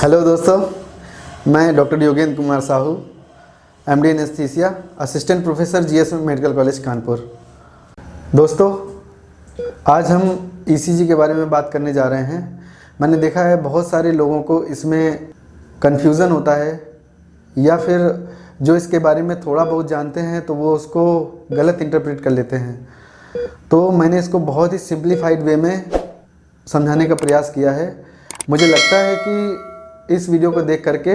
Hello दोस्तों, मैं doctor Yogendra Kumar Sahu, MD anaesthesia, assistant professor GS medical college Kanpur. दोस्तों, आज हम ईसीजी के बारे में बात करने जा रहे हैं। मैंने देखा है बहुत सारे लोगों को इसमें कन्फ्यूज़न होता है, या फिर जो इसके बारे में थोड़ा बहुत जानते हैं तो वो उसको गलत इंटरप्रेट कर लेते हैं। तो मैंने इसको बहुत ही सिंप्लीफाइड वे में समझाने का प्रयास किया है। मुझे लगता है कि इस वीडियो को देख करके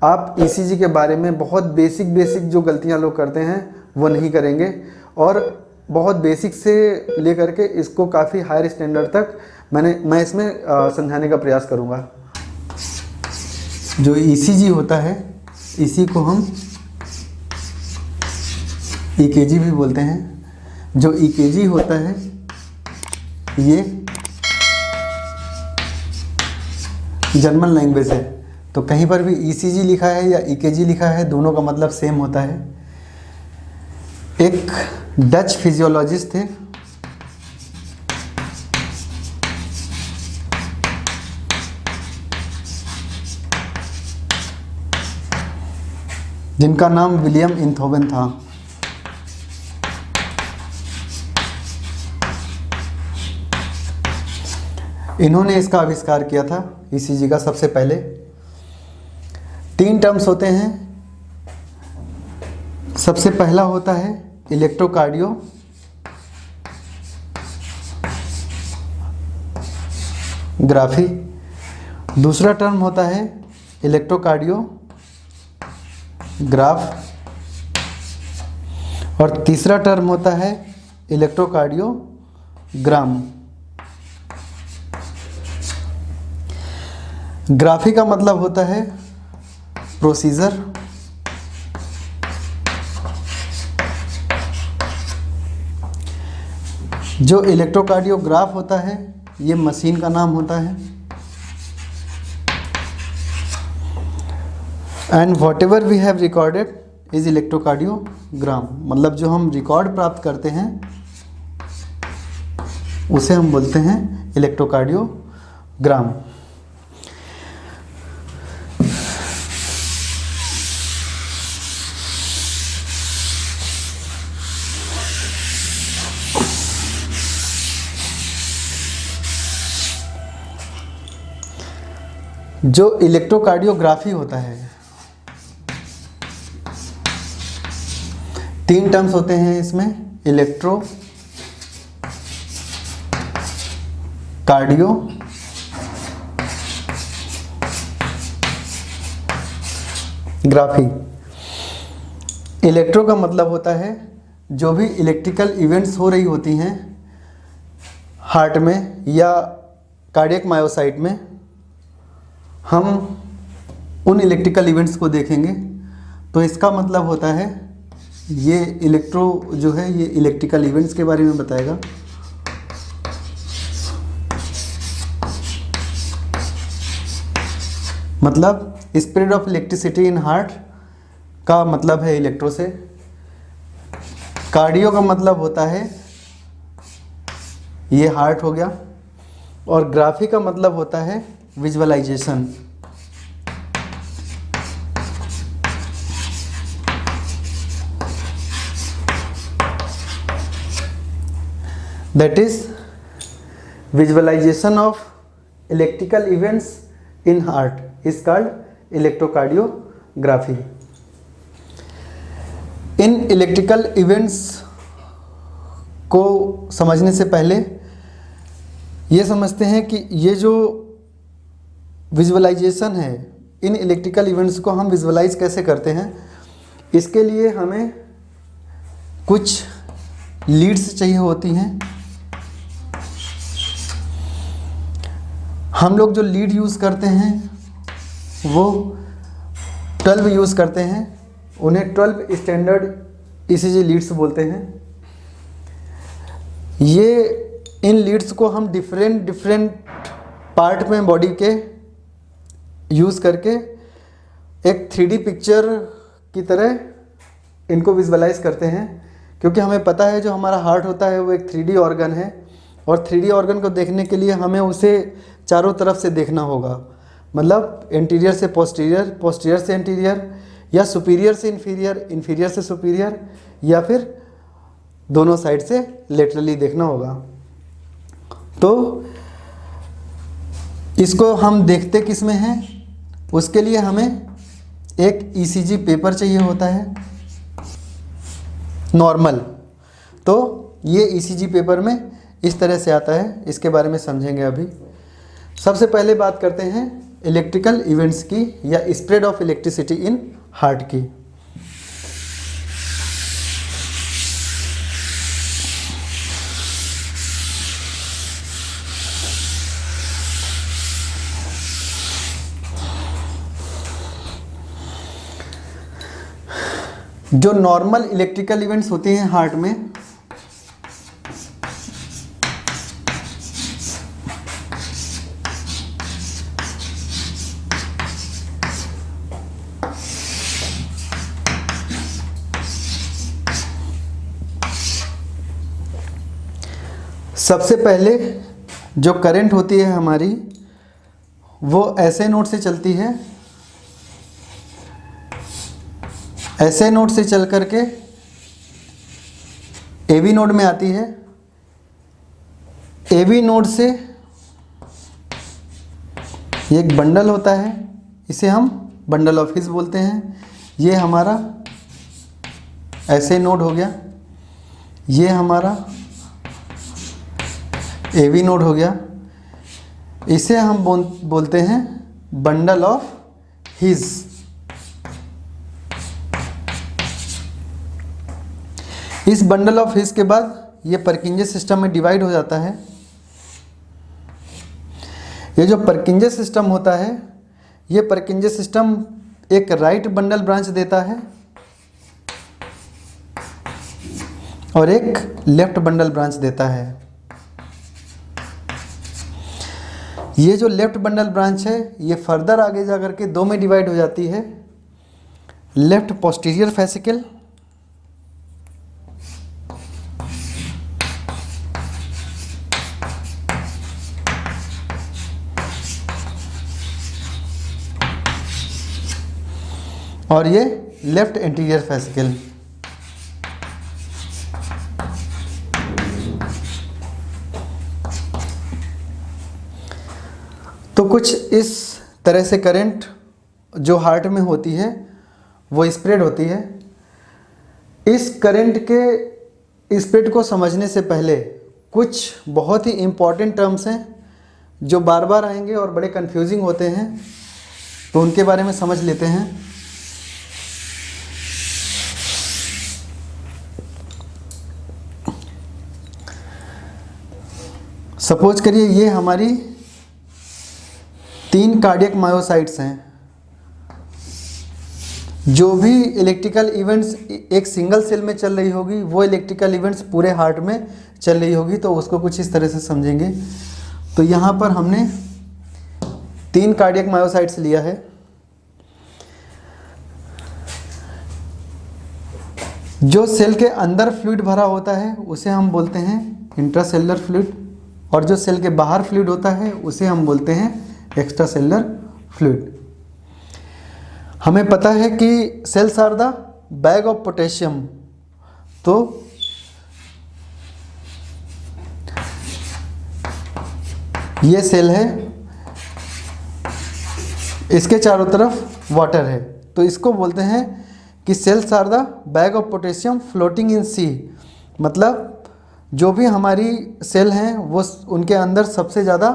आप ईसीजी के बारे में बहुत बेसिक जो गलतियां लोग करते हैं वो नहीं करेंगे, और बहुत बेसिक से लेकर के इसको काफ़ी हायर स्टैंडर्ड तक मैं इसमें समझाने का प्रयास करूंगा। जो ईसीजी होता है, इसी को हम ईकेजी भी बोलते हैं। जो ईकेजी होता है ये जर्मन लैंग्वेज है, तो कहीं पर भी ईसीजी लिखा है या ईकेजी लिखा है, दोनों का मतलब सेम होता है। एक डच फिजियोलॉजिस्ट थे, जिनका नाम विलियम इंथोवन था। इन्होंने इसका आविष्कार किया था ईसीजी का। सबसे पहले 3 टर्म्स होते हैं। सबसे पहला होता है इलेक्ट्रोकार्डियोग्राफी, दूसरा टर्म होता है इलेक्ट्रोकार्डियोग्राफ, और तीसरा टर्म होता है इलेक्ट्रोकार्डियोग्राम। ग्राफी का मतलब होता है प्रोसीजर, जो इलेक्ट्रोकार्डियोग्राफ होता है ये मशीन का नाम होता है। And whatever we have recorded is electrocardiogram, मतलब जो हम रिकॉर्ड प्राप्त करते हैं उसे हम बोलते हैं इलेक्ट्रोकार्डियोग्राम। जो इलेक्ट्रोकार्डियोग्राफी होता है, 3 टर्म्स होते हैं इसमें। इलेक्ट्रोकार्डियोग्राफी। इलेक्ट्रो का मतलब होता है जो भी इलेक्ट्रिकल इवेंट्स हो रही होती हैं हार्ट में या कार्डियक मायोसाइट में, हम उन इलेक्ट्रिकल इवेंट्स को देखेंगे। तो इसका मतलब होता है ये इलेक्ट्रो जो है ये इलेक्ट्रिकल इवेंट्स के बारे में बताएगा। मतलब spread of electricity in heart का मतलब है इलेक्ट्रो से। कार्डियो का मतलब होता है ये हार्ट हो गया, और ग्राफी का मतलब होता है visualisation. That is visualisation of electrical events in heart is called electrocardiography. इन इलेक्ट्रिकल इवेंट्स को समझने से पहले ये समझते हैं कि ये जो विजुअलाइजेशन है, इन इलेक्ट्रिकल इवेंट्स को हम विजुअलाइज कैसे करते हैं। इसके लिए हमें कुछ लीड्स चाहिए होती हैं। हम लोग जो लीड यूज़ करते हैं वो 12 यूज़ करते हैं। उन्हें 12 स्टैंडर्ड ईसीजी लीड्स बोलते हैं। ये इन लीड्स को हम डिफरेंट पार्ट में बॉडी के यूज़ करके एक 3D पिक्चर की तरह इनको विजुअलाइज करते हैं, क्योंकि हमें पता है जो हमारा हार्ट होता है वो एक 3D ऑर्गन है, और 3D ऑर्गन को देखने के लिए हमें उसे चारों तरफ से देखना होगा। मतलब इंटीरियर से पोस्टीरियर, पोस्टीरियर से इंटीरियर, या सुपीरियर से इंफीरियर, इंफीरियर से सुपीरियर, या फिर दोनों साइड से लेटरली देखना होगा। तो इसको हम देखते किस में हैं, उसके लिए हमें एक ईसीजी पेपर चाहिए होता है नॉर्मल। तो ये ईसीजी पेपर में इस तरह से आता है, इसके बारे में समझेंगे अभी। सबसे पहले बात करते हैं इलेक्ट्रिकल इवेंट्स की या spread of electricity in heart की। जो नॉर्मल इलेक्ट्रिकल इवेंट्स होते हैं हार्ट में, सबसे पहले जो करंट होती है हमारी वो ऐसे नोड से चलती है, ऐसे नोड से चल करके एवी नोड में आती है। एवी नोड से ये एक बंडल होता है, इसे हम बंडल ऑफ हिस बोलते हैं। ये हमारा ऐसे नोड हो गया, ये हमारा एवी नोड हो गया, इसे हम बोलते हैं बंडल ऑफ हिस। इस बंडल ऑफ हिस के बाद ये परकिंजे सिस्टम में डिवाइड हो जाता है। ये जो परकिंजे सिस्टम होता है, ये परकिंजे सिस्टम एक राइट बंडल ब्रांच देता है और एक लेफ्ट बंडल ब्रांच देता है। ये जो लेफ्ट बंडल ब्रांच है ये फर्दर आगे जा करके दो में डिवाइड हो जाती है, लेफ्ट पोस्टीरियर फेसिकल और ये लेफ्ट एंटीरियर फेसिकल। तो कुछ इस तरह से करंट जो हार्ट में होती है वो स्प्रेड होती है। इस करंट के स्प्रेड को समझने से पहले कुछ बहुत ही इम्पॉर्टेंट टर्म्स हैं जो बार बार आएंगे और बड़े कंफ्यूजिंग होते हैं, तो उनके बारे में समझ लेते हैं। सपोज करिए ये हमारी 3 कार्डियक मायोसाइट्स हैं। जो भी इलेक्ट्रिकल इवेंट्स एक सिंगल सेल में चल रही होगी वो इलेक्ट्रिकल इवेंट्स पूरे हार्ट में चल रही होगी, तो उसको कुछ इस तरह से समझेंगे। तो यहाँ पर हमने 3 कार्डियक मायोसाइट्स लिया है। जो सेल के अंदर फ्लूइड भरा होता है उसे हम बोलते हैं इंट्रासेलुलर फ्लूइड, और जो सेल के बाहर फ्लूइड होता है उसे हम बोलते हैं एक्स्ट्रा सेलुलर फ्लूइड। हमें पता है कि cells are the bag of potassium, तो ये सेल है, इसके चारों तरफ वाटर है, तो इसको बोलते हैं कि cells are the bag of potassium floating in sea. मतलब जो भी हमारी सेल हैं वो उनके अंदर सबसे ज़्यादा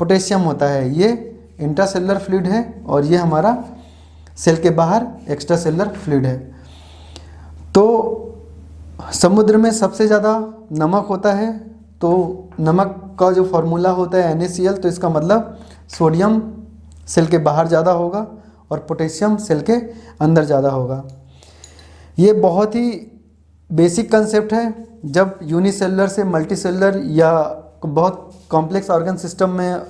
पोटेशियम होता है। ये इंट्रासेलुलर फ्लूइड है और ये हमारा सेल के बाहर एक्स्ट्रा सेलुलर फ्लूइड है। तो समुद्र में सबसे ज़्यादा नमक होता है, तो नमक का जो फॉर्मूला होता है NaCl, तो इसका मतलब सोडियम सेल के बाहर ज़्यादा होगा और पोटेशियम सेल के अंदर ज़्यादा होगा। ये बहुत ही बेसिक कंसेप्ट है। जब यूनिसेलुलर से मल्टीसेलुलर या बहुत कॉम्प्लेक्स ऑर्गन सिस्टम में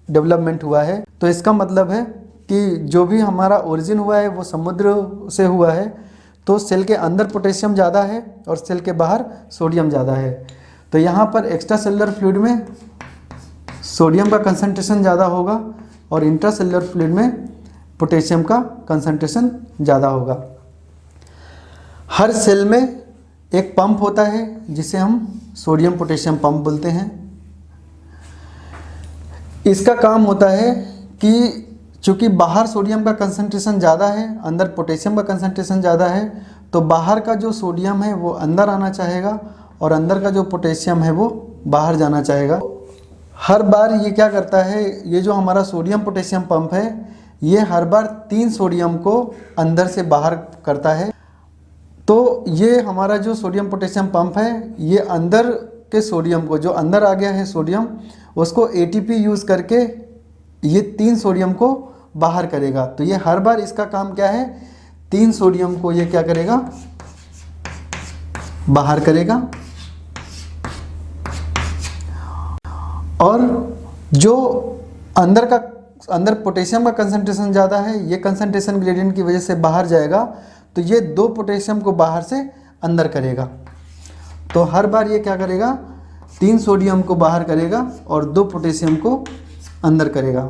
डेवलपमेंट हुआ है, तो इसका मतलब है कि जो भी हमारा ओरिजिन हुआ है वो समुद्र से हुआ है, तो सेल के अंदर पोटेशियम ज़्यादा है और सेल के बाहर सोडियम ज़्यादा है। तो यहाँ पर एक्स्ट्रा सेलुलर फ्लूइड में सोडियम का कंसंट्रेशन ज़्यादा होगा और इंट्रासेल्युलर फ्लूइड में पोटेशियम का कंसंट्रेशन ज़्यादा होगा। हर सेल में एक पंप होता है जिसे हम सोडियम पोटेशियम पंप बोलते हैं। इसका काम होता है कि चूँकि बाहर सोडियम का कंसंट्रेशन ज़्यादा है, अंदर पोटेशियम का कंसंट्रेशन ज़्यादा है, तो बाहर का जो सोडियम है वो अंदर आना चाहेगा और अंदर का जो पोटेशियम है वो बाहर जाना चाहेगा। हर बार ये क्या करता है, ये जो हमारा सोडियम पोटेशियम पंप है ये हर बार 3 सोडियम को अंदर से बाहर करता है। तो ये हमारा जो सोडियम पोटेशियम पंप है ये अंदर के सोडियम को, जो अंदर आ गया है सोडियम, उसको एटीपी यूज़ करके ये 3 सोडियम को बाहर करेगा। तो ये हर बार इसका काम क्या है, 3 सोडियम को ये क्या करेगा, बाहर करेगा। और जो अंदर पोटेशियम का कंसंट्रेशन ज़्यादा है, ये कंसंट्रेशन ग्रेडियंट की वजह से बाहर जाएगा, तो ये 2 पोटेशियम को बाहर से अंदर करेगा। तो हर बार ये क्या करेगा, 3 सोडियम को बाहर करेगा और 2 पोटेशियम को अंदर करेगा।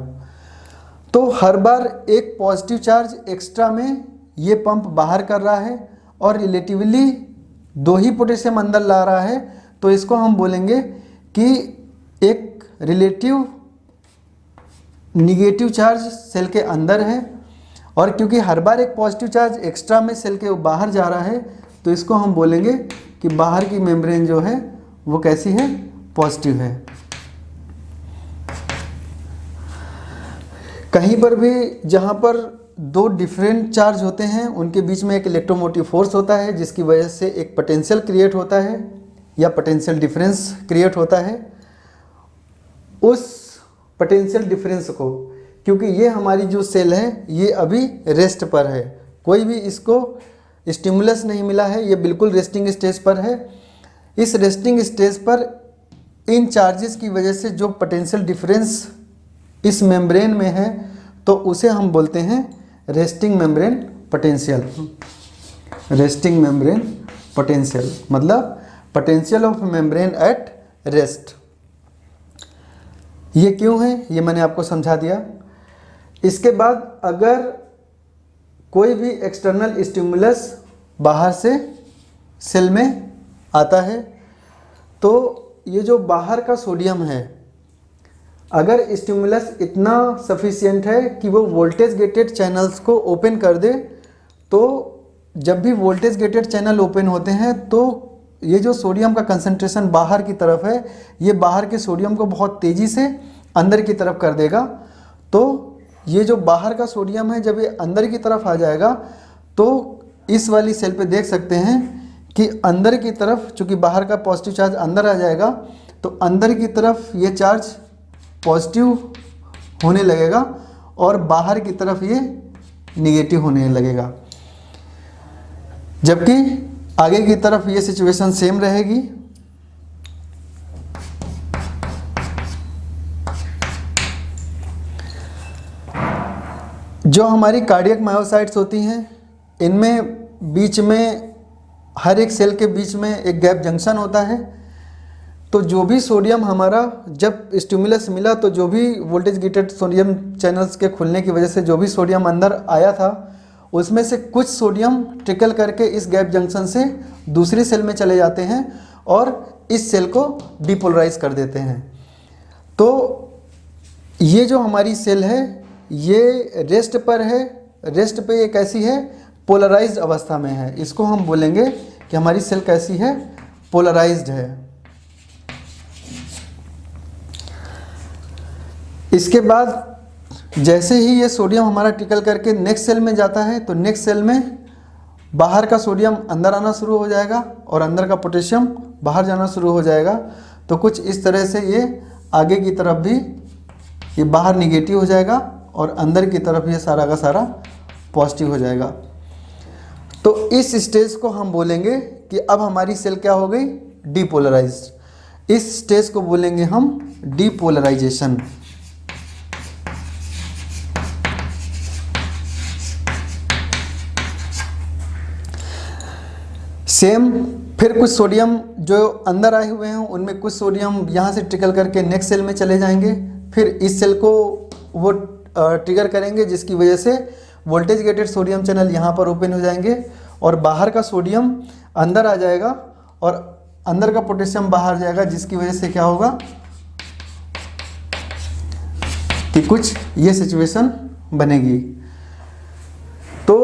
तो हर बार एक पॉजिटिव चार्ज एक्स्ट्रा में ये पंप बाहर कर रहा है और रिलेटिवली 2 ही पोटेशियम अंदर ला रहा है, तो इसको हम बोलेंगे कि एक रिलेटिव निगेटिव चार्ज सेल के अंदर है। और क्योंकि हर बार एक पॉजिटिव चार्ज एक्स्ट्रा में सेल के बाहर जा रहा है, तो इसको हम बोलेंगे कि बाहर की मेम्ब्रेन जो है वो कैसी है, पॉजिटिव है। कहीं पर भी जहाँ पर 2 डिफरेंट चार्ज होते हैं उनके बीच में एक इलेक्ट्रोमोटिव फोर्स होता है जिसकी वजह से एक पोटेंशियल क्रिएट होता है या पोटेंशियल डिफरेंस क्रिएट होता है। उस पोटेंशियल डिफरेंस को, क्योंकि ये हमारी जो सेल है ये अभी रेस्ट पर है, कोई भी इसको स्टिमुलस नहीं मिला है, ये बिल्कुल रेस्टिंग स्टेज पर है। इस रेस्टिंग स्टेज पर इन चार्जेस की वजह से जो पोटेंशियल डिफरेंस इस मेम्ब्रेन में है तो उसे हम बोलते हैं resting membrane potential. Resting membrane potential मतलब potential of membrane at rest. ये क्यों है ये मैंने आपको समझा दिया। इसके बाद अगर कोई भी एक्सटर्नल स्टिमुलस बाहर से सेल में आता है तो ये जो बाहर का सोडियम है, अगर स्टिमुलस इतना सफिशिएंट है कि वो वोल्टेज गेटेड चैनल्स को ओपन कर दे, तो जब भी वोल्टेज गेटेड चैनल ओपन होते हैं तो ये जो सोडियम का कंसंट्रेशन बाहर की तरफ है, ये बाहर के सोडियम को बहुत तेज़ी से अंदर की तरफ कर देगा। तो ये जो बाहर का सोडियम है जब ये अंदर की तरफ आ जाएगा तो इस वाली सेल पे देख सकते हैं कि अंदर की तरफ, चूँकि बाहर का पॉजिटिव चार्ज अंदर आ जाएगा, तो अंदर की तरफ ये चार्ज पॉजिटिव होने लगेगा और बाहर की तरफ ये निगेटिव होने लगेगा। जबकि आगे की तरफ ये सिचुएशन सेम रहेगी। जो हमारी कार्डियक मायोसाइट्स होती हैं, इनमें बीच में हर एक सेल के बीच में एक गैप जंक्शन होता है। तो जो भी सोडियम हमारा जब स्टिमुलस मिला तो जो भी वोल्टेज गेटेड सोडियम चैनल्स के खुलने की वजह से जो भी सोडियम अंदर आया था, उसमें से कुछ सोडियम ट्रिकल करके इस गैप जंक्शन से दूसरी सेल में चले जाते हैं और इस सेल को डिपोलराइज कर देते हैं। तो ये जो हमारी सेल है ये रेस्ट पर है। रेस्ट पे ये कैसी है, पोलराइज्ड अवस्था में है। इसको हम बोलेंगे कि हमारी सेल कैसी है, पोलराइज्ड है। इसके बाद जैसे ही ये सोडियम हमारा ट्रिकल करके नेक्स्ट सेल में जाता है तो नेक्स्ट सेल में बाहर का सोडियम अंदर आना शुरू हो जाएगा और अंदर का पोटेशियम बाहर जाना शुरू हो जाएगा। तो कुछ इस तरह से ये आगे की तरफ भी ये बाहर निगेटिव हो जाएगा और अंदर की तरफ ये सारा का सारा पॉजिटिव हो जाएगा। तो इस स्टेज को हम बोलेंगे कि अब हमारी सेल क्या हो गई, डीपोलराइज्ड। इस स्टेज को बोलेंगे हम डीपोलराइजेशन। सेम फिर कुछ सोडियम जो अंदर आए हुए हैं उनमें कुछ सोडियम यहाँ से ट्रिकल करके नेक्स्ट सेल में चले जाएंगे। फिर इस सेल को वो ट्रिगर करेंगे, जिसकी वजह से वोल्टेज गेटेड सोडियम चैनल यहाँ पर ओपन हो जाएंगे और बाहर का सोडियम अंदर आ जाएगा और अंदर का पोटेशियम बाहर जाएगा, जिसकी वजह से क्या होगा कि कुछ ये सिचुएशन बनेगी। तो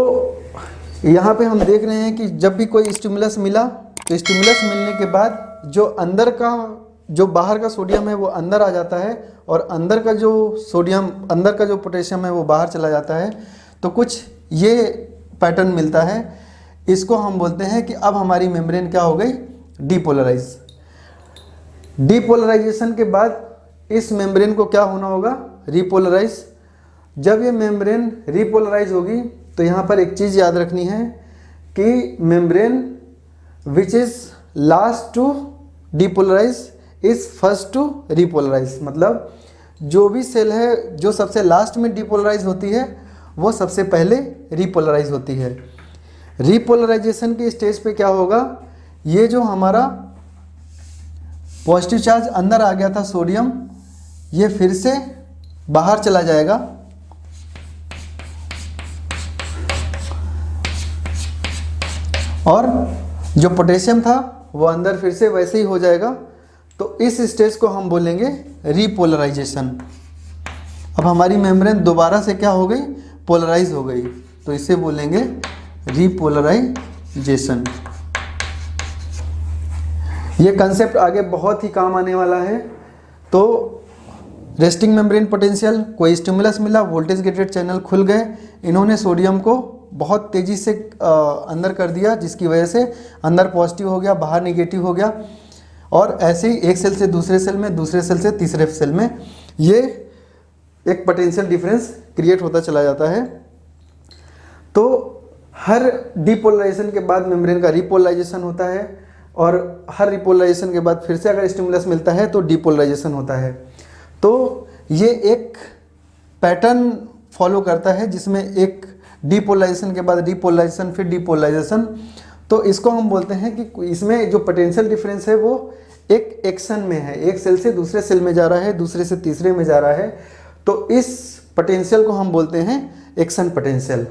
यहाँ पे हम देख रहे हैं कि जब भी कोई स्टिमुलस मिला तो स्टिमुलस मिलने के बाद जो बाहर का सोडियम है वो अंदर आ जाता है और अंदर का जो पोटेशियम है वो बाहर चला जाता है। तो कुछ ये पैटर्न मिलता है। इसको हम बोलते हैं कि अब हमारी मेम्ब्रेन क्या हो गई, डीपोलराइज। डीपोलराइजेशन के बाद इस मेम्ब्रेन को क्या होना होगा, रीपोलराइज। जब ये मेम्ब्रेन रीपोलराइज होगी तो यहाँ पर एक चीज़ याद रखनी है कि membrane which is last to depolarise is first to repolarise. मतलब जो भी सेल है जो सबसे लास्ट में डीपोलराइज होती है वो सबसे पहले रीपोलराइज होती है। रीपोलराइजेशन के स्टेज पे क्या होगा, ये जो हमारा पॉजिटिव चार्ज अंदर आ गया था सोडियम, ये फिर से बाहर चला जाएगा और जो पोटेशियम था वो अंदर फिर से वैसे ही हो जाएगा। तो इस स्टेज को हम बोलेंगे रीपोलराइजेशन। अब हमारी मेम्ब्रेन दोबारा से क्या हो गई, पोलराइज हो गई, तो इसे बोलेंगे रीपोलराइजेशन। ये कंसेप्ट आगे बहुत ही काम आने वाला है। तो रेस्टिंग मेम्ब्रेन पोटेंशियल, कोई स्टिमुलस मिला, वोल्टेज गेटेड चैनल खुल गए, इन्होंने सोडियम को बहुत तेज़ी से अंदर कर दिया, जिसकी वजह से अंदर पॉजिटिव हो गया, बाहर निगेटिव हो गया और ऐसे ही एक सेल से दूसरे सेल में, दूसरे सेल से तीसरे सेल में ये एक पोटेंशियल डिफरेंस क्रिएट होता चला जाता है। तो हर डीपोलराइजेशन के बाद मेम्ब्रेन का रीपोलराइजेशन होता है और हर रीपोलराइजेशन के बाद फिर से अगर स्टिमुलस मिलता है तो डीपोलराइजेशन होता है। तो ये एक पैटर्न फॉलो करता है जिसमें एक डीपोलराइजेशन के बाद रीपोलराइजेशन, फिर डीपोलराइजेशन। तो इसको हम बोलते हैं कि इसमें जो पोटेंशियल डिफरेंस है वो एक एक्शन में है, एक सेल से दूसरे सेल में जा रहा है, दूसरे से तीसरे में जा रहा है। तो इस पोटेंशियल को हम बोलते हैं एक्शन पोटेंशियल।